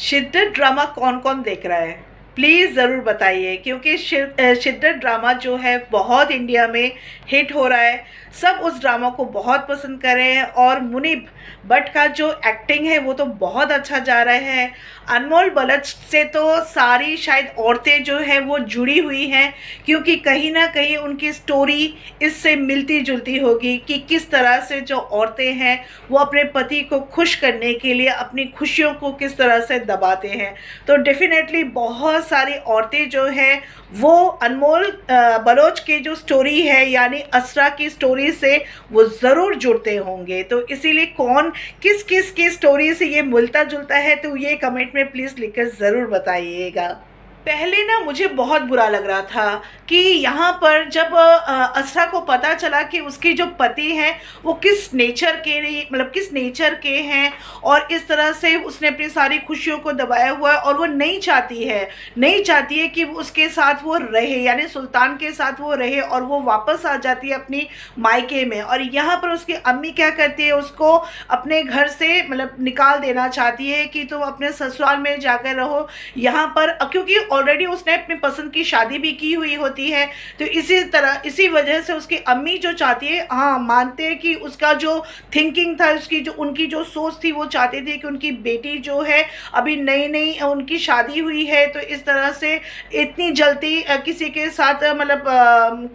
शिद्दत ड्रामा कौन कौन देख रहा है? प्लीज़ ज़रूर बताइए, क्योंकि शिद्दत ड्रामा जो है बहुत इंडिया में हिट हो रहा है। सब उस ड्रामा को बहुत पसंद कर रहे हैं और मुनीब भट्ट का जो एक्टिंग है वो तो बहुत अच्छा जा रहा है। अनमोल बलच से तो सारी शायद औरतें जो है वो जुड़ी हुई हैं, क्योंकि कहीं ना कहीं उनकी स्टोरी इससे मिलती जुलती होगी कि किस तरह से जो औरतें हैं वो अपने पति को खुश करने के लिए अपनी खुशियों को किस तरह से दबाते हैं। तो डेफिनेटली बहुत सारी औरतें जो है वो अनमोल बलोच की जो स्टोरी है यानी असरा की स्टोरी से वो ज़रूर जुड़ते होंगे। तो इसीलिए कौन किस किस की स्टोरी से ये मिलता जुलता है, तो ये कमेंट में प्लीज़ लिखकर ज़रूर बताइएगा। पहले ना मुझे बहुत बुरा लग रहा था कि यहाँ पर जब असरा को पता चला कि उसके जो पति हैं वो किस नेचर के मतलब किस नेचर के हैं और इस तरह से उसने अपनी सारी खुशियों को दबाया हुआ है और वो नहीं चाहती है कि उसके साथ वो रहे, यानी सुल्तान के साथ वो रहे, और वो वापस आ जाती है अपनी मायके में। और यहाँ पर उसकी अम्मी क्या करती है, उसको अपने घर से मतलब निकाल देना चाहती है कि तुम अपने ससुराल में जाकर रहो। यहाँ पर क्योंकि ऑलरेडी उसने अपनी पसंद की शादी भी की हुई होती है, तो इसी वजह से उसकी अम्मी जो चाहती है, हाँ मानते हैं कि उसका जो थिंकिंग था, उनकी जो सोच थी, वो चाहते थे कि उनकी बेटी जो है अभी नई नई उनकी शादी हुई है, तो इस तरह से इतनी जल्दी किसी के साथ मतलब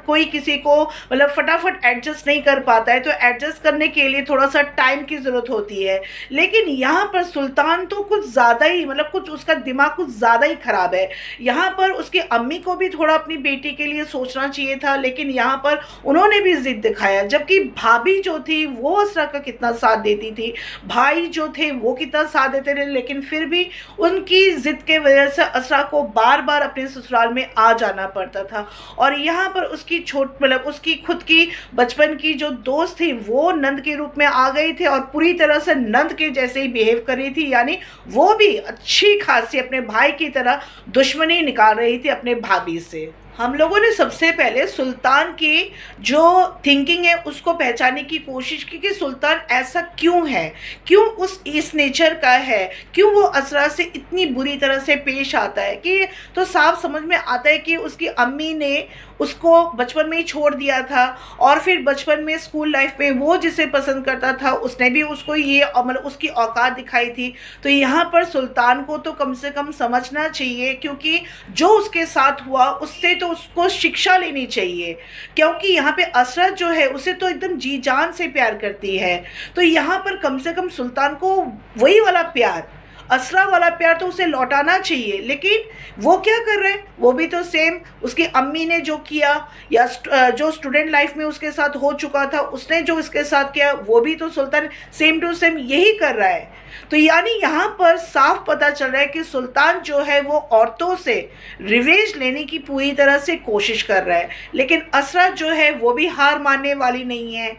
कोई किसी को मतलब फटाफट एडजस्ट नहीं कर पाता है, तो एडजस्ट करने के लिए थोड़ा सा टाइम की ज़रूरत होती है। लेकिन यहाँ पर सुल्तान तो कुछ ज़्यादा ही मतलब कुछ उसका दिमाग कुछ ज़्यादा ही खराब है। यहाँ पर उसकी अम्मी को भी थोड़ा अपनी बेटी के लिए सोचना चाहिए था, लेकिन यहाँ पर उन्होंने भी जिद दिखाया, जबकि भाभी जो थी वो असरा का कितना साथ देती थी, भाई जो थे वो कितना साथ देते थे, लेकिन फिर भी उनकी जिद के वजह से असरा को बार बार अपने ससुराल में आ जाना पड़ता था। और यहाँ पर उसकी मतलब उसकी खुद की बचपन की जो दोस्त थी वो नंद के रूप में आ गई थी और पूरी तरह से नंद के जैसे ही बिहेव कर रही थी, यानी वो भी अच्छी खासी अपने भाई की तरह दुश्मनी निकाल रही थी अपने भाभी से। हम लोगों ने सबसे पहले सुल्तान की जो थिंकिंग है उसको पहचानने की कोशिश की कि सुल्तान ऐसा क्यों है, क्यों इस नेचर का है, क्यों वो असरा से इतनी बुरी तरह से पेश आता है। कि तो साफ समझ में आता है कि उसकी अम्मी ने उसको बचपन में ही छोड़ दिया था और फिर बचपन में स्कूल लाइफ में वो जिसे पसंद करता था उसने भी उसको ये मतलब उसकी औकात दिखाई थी। तो यहाँ पर सुल्तान को तो कम से कम समझना चाहिए, क्योंकि जो उसके साथ हुआ उससे तो उसको शिक्षा लेनी चाहिए, क्योंकि यहाँ पे असरा जो है उसे तो एकदम जी जान से प्यार करती है। तो यहाँ पर कम से कम सुल्तान को वही वाला प्यार, असरा वाला प्यार तो उसे लौटाना चाहिए। लेकिन वो क्या कर रहे हैं, वो भी तो सेम उसकी अम्मी ने जो किया या जो स्टूडेंट लाइफ में उसके साथ हो चुका था उसने जो इसके साथ किया वो भी तो सुल्तान सेम टू सेम यही कर रहा है। तो यानी यहाँ पर साफ पता चल रहा है कि सुल्तान जो है वो औरतों से रिवेंज लेने की पूरी तरह से कोशिश कर रहा है, लेकिन असरा जो है वो भी हार मानने वाली नहीं है।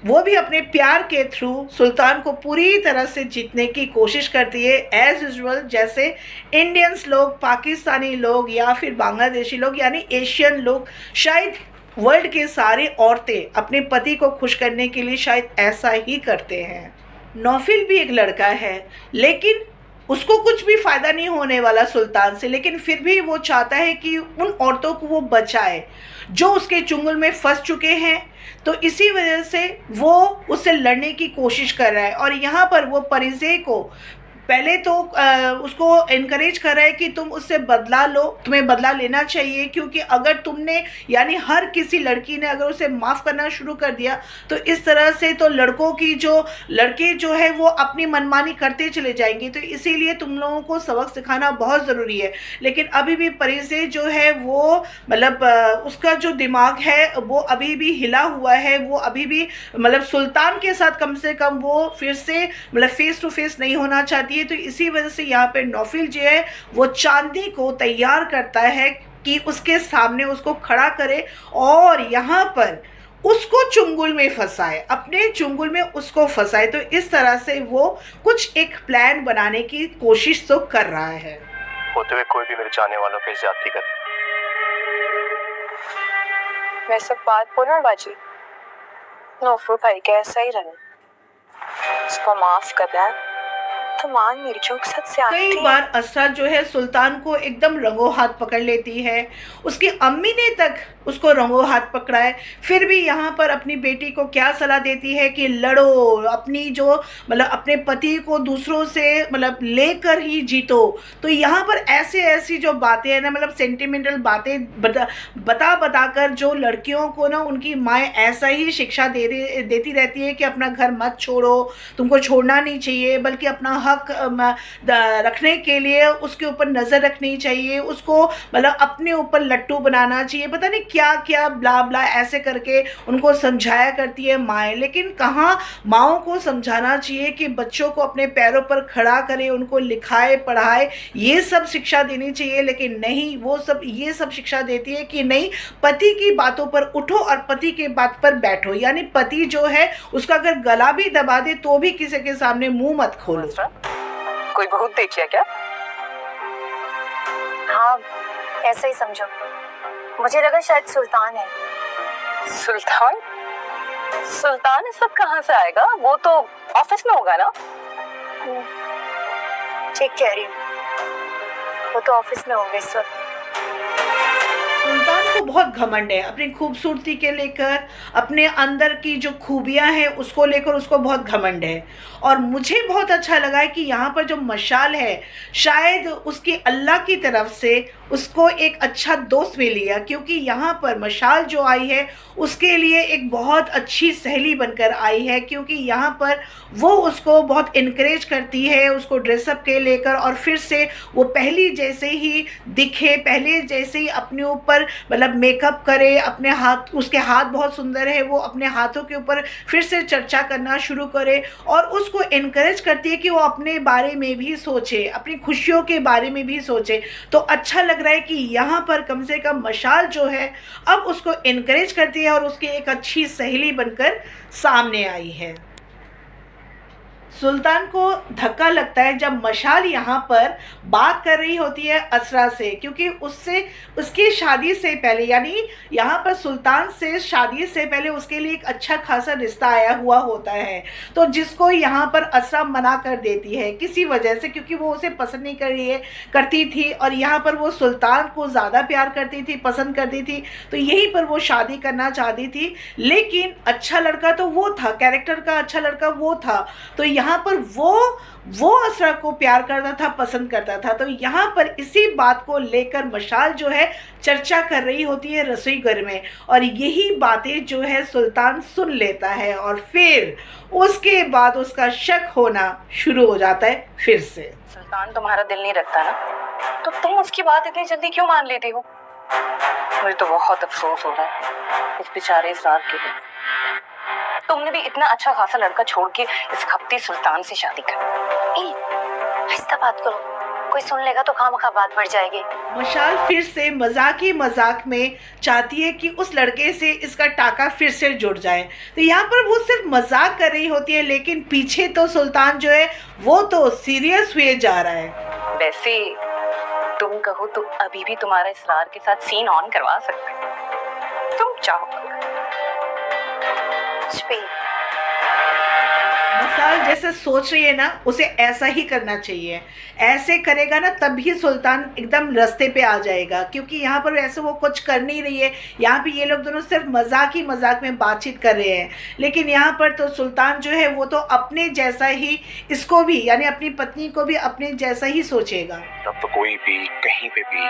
वो भी अपने प्यार के थ्रू सुल्तान को पूरी तरह से जीतने की कोशिश करती है, एज यूजुअल जैसे इंडियंस लोग, पाकिस्तानी लोग या फिर बांग्लादेशी लोग यानी एशियन लोग, शायद वर्ल्ड के सारे औरतें अपने पति को खुश करने के लिए शायद ऐसा ही करते हैं। नौफिल भी एक लड़का है, लेकिन उसको कुछ भी फ़ायदा नहीं होने वाला सुल्तान से, लेकिन फिर भी वो चाहता है कि उन औरतों को वो बचाए जो उसके चुंगल में फंस चुके हैं। तो इसी वजह से वो उससे लड़ने की कोशिश कर रहा है। और यहाँ पर वो परिजे को पहले तो उसको इनकरेज कर रहा है कि तुम उससे बदला लो, तुम्हें बदला लेना चाहिए, क्योंकि अगर तुमने यानी हर किसी लड़की ने अगर उसे माफ़ करना शुरू कर दिया तो इस तरह से तो लड़के जो है वो अपनी मनमानी करते चले जाएंगे। तो इसीलिए तुम लोगों को सबक सिखाना बहुत ज़रूरी है। लेकिन अभी भी परिसे जो है वो मतलब उसका जो दिमाग है वो अभी भी हिला हुआ है, वो अभी भी मतलब सुल्तान के साथ कम से कम वो फिर से मतलब फेस टू फेस नहीं होना चाहती। तो इसी वजह से यहाँ पे नौफिल जो है वो चांदी को तैयार करता है कि उसके सामने उसको खड़ा करे और यहाँ पर उसको चुंगल में फंसाए, अपने चुंगल में उसको फंसाए। तो इस तरह से वो कुछ एक प्लान बनाने की कोशिश तो कर रहा है। होते हुए कोई भी मेरे चाहने वालों पे ज्यादती करे। मैं सब बात बोलूं बाजी, नौफल भाई का ऐसा ही रहना, उसको माफ करना है तो मान मेरी जो सच से आती कई बार असरा जो है सुल्तान को एकदम रंगों हाथ पकड़ लेती है। उसकी अम्मी ने तक उसको रंगों हाथ पकड़ा है, फिर भी यहाँ पर अपनी बेटी को क्या सलाह देती है कि लड़ो, अपनी जो मतलब अपने पति को दूसरों से मतलब लेकर ही जीतो। तो यहाँ पर ऐसे ऐसी जो बातें हैं ना, मतलब सेंटिमेंटल बातें बता कर जो लड़कियों को ना उनकी माएँ ऐसा ही शिक्षा देती रहती है कि अपना घर मत छोड़ो, तुमको छोड़ना नहीं चाहिए, बल्कि अपना हक रखने के लिए उसके ऊपर नज़र रखनी चाहिए, उसको मतलब अपने ऊपर लट्टू बनाना चाहिए, पता नहीं क्या क्या ब्ला ब्ला ऐसे करके उनको समझाया करती है माएँ। लेकिन कहाँ माँओं को समझाना चाहिए कि बच्चों को अपने पैरों पर खड़ा करे, उनको लिखाए पढ़ाए, ये सब शिक्षा देनी चाहिए। लेकिन नहीं, वो सब ये सब शिक्षा देती है कि नहीं, पति की बातों पर उठो और पति के बात पर बैठो। यानी पति जो है उसका अगर गला भी दबा दे तो भी किसी के सामने मुंह मत खोलो। कोई बहुत देखी है क्या? हाँ, ऐसा ही समझो। मुझे लगा शायद सुल्तान है। सुल्तान? सुल्तान इस वक्त कहाँ से आएगा? वो तो ऑफिस में होगा ना? ठीक कह रही हूँ, वो तो ऑफिस में होंगे इस वक्त। सुल्तान को बहुत घमंड है अपनी खूबसूरती के लेकर, अपने अंदर की जो खूबियां हैं उसको लेकर उसको बहुत घमंड है। और मुझे बहुत अच्छा लगा है कि यहाँ पर जो मशाल है, शायद उसकी अल्लाह की तरफ से उसको एक अच्छा दोस्त मिल लिया, क्योंकि यहाँ पर मशाल जो आई है उसके लिए एक बहुत अच्छी सहेली बनकर आई है। क्योंकि यहाँ पर वो उसको बहुत इनकरेज करती है, उसको ड्रेसअप के लेकर, और फिर से वो पहली जैसे ही दिखे, पहले जैसे ही अपने ऊपर मतलब मेकअप करे, अपने हाथ, उसके हाथ बहुत सुंदर है, वो अपने हाथों के ऊपर फिर से चर्चा करना शुरू करे और उसको इनकरेज करती है कि वो अपने बारे में भी सोचे, अपनी खुशियों के बारे में भी सोचे। तो अच्छा लग रहा है कि यहाँ पर कम से कम मशाल जो है अब उसको इनकरेज करती है और उसकी एक अच्छी सहेली बनकर सामने आई है। सुल्तान को धक्का लगता है जब मशाल यहाँ पर बात कर रही होती है असरा से, क्योंकि उससे उसकी शादी से पहले, यानी यहाँ पर सुल्तान से शादी से पहले उसके लिए एक अच्छा खासा रिश्ता आया हुआ होता है। तो जिसको यहाँ पर असरा मना कर देती है किसी वजह से, क्योंकि वो उसे पसंद नहीं करती थी और यहाँ पर वो सुल्तान को ज़्यादा प्यार करती थी, पसंद करती थी, तो यहीं पर वो शादी करना चाहती थी। लेकिन अच्छा लड़का तो वो था, कैरेक्टर का अच्छा लड़का वो था, तो यहाँ पर वो असरा को प्यार करता था, पसंद करता था। तो यहाँ पर इसी बात को लेकर मशाल जो है चर्चा कर रही होती है रसोई घर में, और यही बातें जो है सुल्तान सुन लेता है और फिर उसके बाद उसका शक होना शुरू हो जाता है फिर से। सुल्तान तुम्हारा दिल नहीं रखता ना, तो तुम उसकी बात इतनी जल्दी क्यों मान लेती हो? मुझे तो बहुत अफसोस हो रहा है इस बेचारे इसरार के लिए। तुमने भी इतना अच्छा खासा लड़का छोड़ के इस खपती सुल्तान से शादी कर। ऐसा बात करो, कोई सुन लेगा तो खामखा बात बढ़ जाएगी। मशाल फिर से मजाक में चाहती है कि उस लड़के से इसका टाका फिर से जुड़ जाए। तो यहाँ पर वो सिर्फ मजाक कर रही होती है, लेकिन पीछे तो सुल्तान जो है वो तो सीरियस हुए जा रहा है। वैसे तुम कहो तो अभी भी तुम्हारा इसरार के साथ सीन ऑन करवा सकते हैं, तुम चाहो। मशाल जैसे सोच रही है ना, उसे ऐसा ही करना चाहिए। ऐसे करेगा ना तभी सुल्तान एकदम रास्ते पे आ जाएगा, क्योंकि यहाँ पर वैसे वो कुछ कर नहीं रही है। यहाँ पे ये लोग दोनों सिर्फ मजाक में बातचीत कर रहे हैं, लेकिन यहाँ पर तो सुल्तान जो है वो तो अपने जैसा ही इसको भी, यानी अपनी पत्नी को भी अपने जैसा ही सोचेगा। तब तो कोई भी कहीं पे भी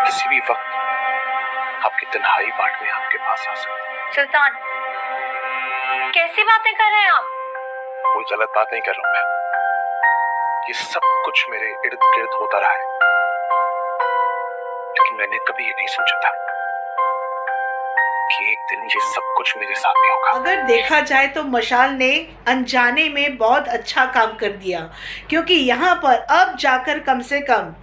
किसी भी वक्त आपकी तन्हाई बांटने आपके पास आ सकता है। सुल्तान, कैसी बातें कर रहे हैं आप? कोई गलत बात नहीं कर रहा हूं मैं, ये सब कुछ मेरे इर्द गिर्द होता रहा है, लेकिन मैंने कभी ये नहीं सोचा था कि एक दिन ये सब कुछ मेरे साथ भी होगा। अगर देखा जाए तो मशाल ने अनजाने में बहुत अच्छा काम कर दिया, क्योंकि यहाँ पर अब जाकर कम से कम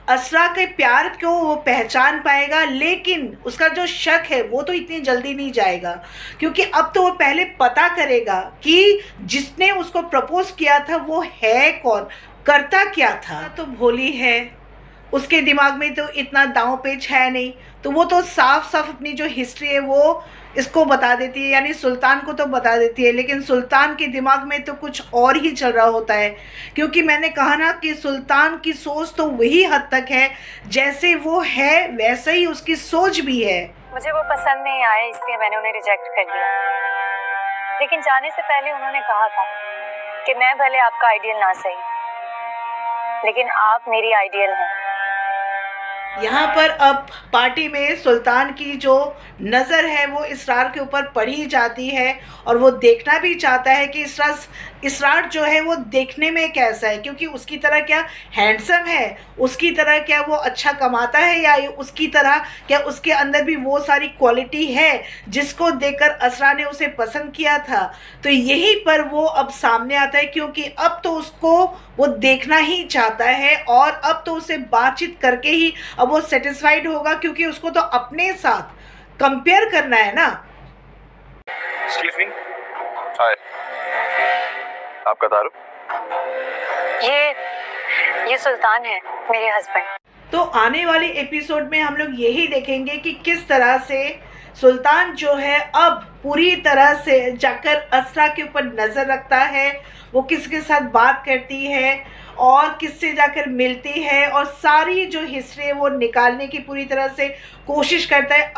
असरा के प्यार को वो पहचान पाएगा। लेकिन उसका जो शक है वो तो इतनी जल्दी नहीं जाएगा, क्योंकि अब तो वो पहले पता करेगा कि जिसने उसको प्रपोज किया था वो है कौन, करता क्या था। तो भोली है, उसके दिमाग में तो इतना दांव पेच है नहीं, तो वो तो साफ साफ अपनी जो हिस्ट्री है वो इसको बता देती है, यानी सुल्तान को तो बता देती है, लेकिन सुल्तान के दिमाग में तो कुछ और ही चल रहा होता है। क्योंकि मैंने कहा ना कि सुल्तान की सोच तो वही हद तक है, जैसे वो है वैसे ही उसकी सोच भी है। मुझे वो पसंद नहीं आए, इसलिए मैंने उन्हें रिजेक्ट कर दिया। लेकिन जाने से पहले उन्होंने कहा था कि मैं भले आपका आइडियल ना सही, लेकिन आप मेरी आइडियल हैं। यहाँ पर अब पार्टी में सुल्तान की जो नज़र है वो इसरार के ऊपर पड़ी जाती है, और वो देखना भी चाहता है कि इसरार जो है वो देखने में कैसा है, क्योंकि उसकी तरह क्या हैंडसम है, उसकी तरह क्या वो अच्छा कमाता है, या उसकी तरह क्या उसके अंदर भी वो सारी क्वालिटी है जिसको देखकर असरा ने उसे पसंद किया था। तो यहीं पर वो अब सामने आता है, क्योंकि अब तो उसको वो देखना ही चाहता है, और अब तो उसे बातचीत करके ही अब वो सेटिस्फाइड होगा, क्योंकि उसको तो अपने साथ कंपेयर करना है ना। एक्सक्यूज मी, हाय, आपका तारुफ? ये सुल्तान है, मेरे हस्बैंड। तो आने वाले एपिसोड में हम लोग यही देखेंगे कि किस तरह से सुल्तान जो है अब पूरी तरह से जाकर असरा के ऊपर नज़र रखता है, वो किसके साथ बात करती है और किससे जाकर मिलती है, और सारी जो हिस्ट्री है वो निकालने की पूरी तरह से कोशिश करता है।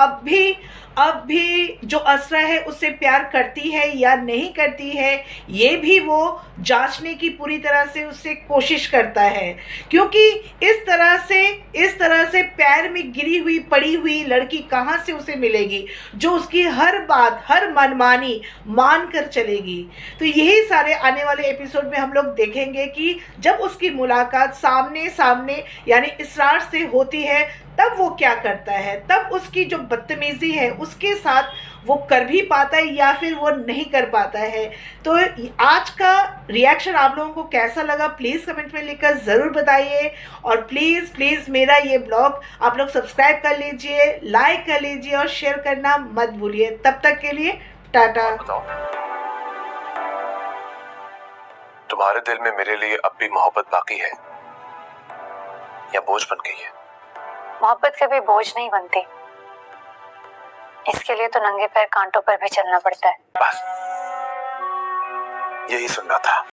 अब भी जो असरा है उससे प्यार करती है या नहीं करती है, ये भी वो जांचने की पूरी तरह से उससे कोशिश करता है, क्योंकि इस तरह से पैर में गिरी हुई पड़ी हुई लड़की कहाँ से उसे मिलेगी जो उसकी हर बात हर मनमानी मान कर चलेगी। तो यही सारे आने वाले एपिसोड में हम लोग देखेंगे कि जब उसकी मुलाकात सामने सामने यानी इसरार से होती है तब वो क्या करता है, तब उसकी जो बदतमीजी है उसके साथ वो कर भी पाता है या फिर वो नहीं कर पाता है। तो आज का रिएक्शन आप लोगों को कैसा लगा प्लीज़ कमेंट में लिखकर ज़रूर बताइए, और प्लीज़ मेरा ये ब्लॉग आप लोग सब्सक्राइब कर लीजिए, लाइक कर लीजिए और शेयर करना मत भूलिए। तब तक के लिए टाटा। तुम्हारे दिल में मेरे लिए अब भी मोहब्बत बाकी है या बोझ बन गई है? मोहब्बत कभी बोझ नहीं बनती, इसके लिए तो नंगे पैर कांटों पर भी चलना पड़ता है। बस यही सुनना था।